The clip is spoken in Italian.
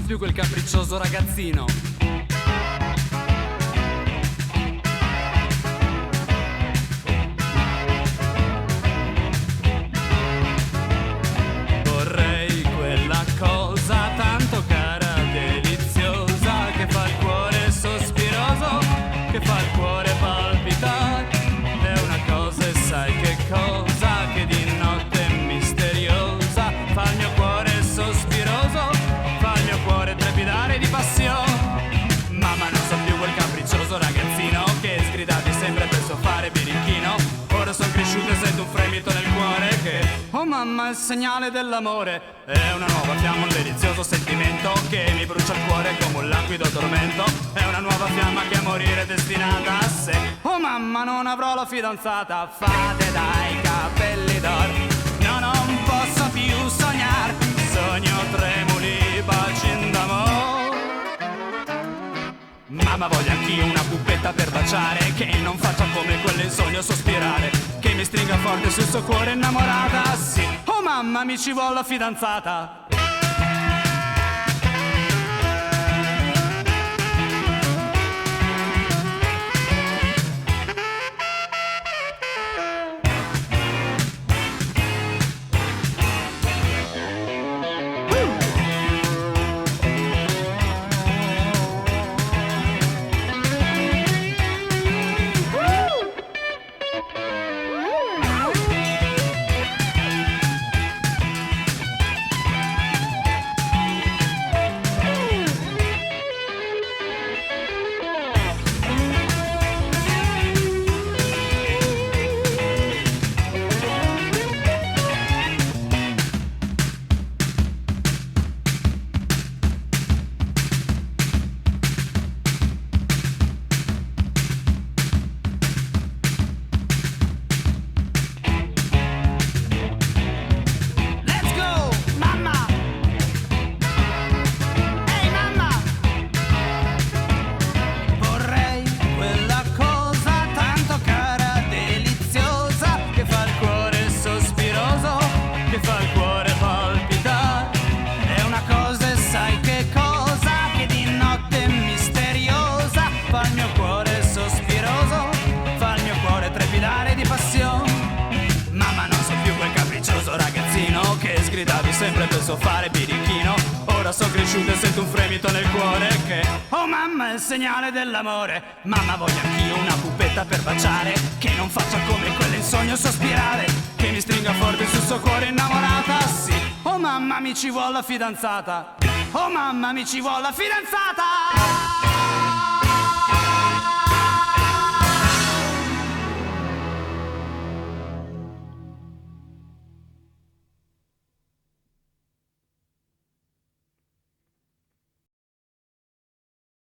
più quel capriccioso ragazzino. Vorrei quella cosa tanto cara, deliziosa, che fa il cuore sospiroso, che fa il cuore palpitare. È una cosa, e sai che cosa, che di notte è misteriosa, fa il mio cuore sospiroso, fa il mio cuore trepidare di passione. Mamma, non so più quel capriccioso ragazzino che sgridavi sempre per soffare birichino. Ora sono cresciuto e sento un fremito nel cuore che, oh mamma, è il segnale dell'amore. È una nuova fiamma, un delizioso sentimento che mi brucia il cuore come un languido tormento. È una nuova fiamma che a morire è destinata a sé. Oh mamma, non avrò la fidanzata. Fate dai capelli d'oro, no, non posso più sognare. Sogno tremuli, baci d'amore. Mamma, voglio anch'io una puppetta per baciare, che non faccia come quelle in sogno sospirare, che mi stringa forte sul suo cuore innamorata, sì. Oh mamma, mi ci vuole la fidanzata. Che sgridavi sempre per soffare birichino. Ora sono cresciuto e sento un fremito nel cuore che, oh mamma, è il segnale dell'amore. Mamma, voglio anch'io una puppetta per baciare, che non faccia come quelle in sogno sospirare, che mi stringa forte sul suo cuore innamorata, sì. Oh mamma, mi ci vuole la fidanzata. Oh mamma, mi ci vuole la fidanzata.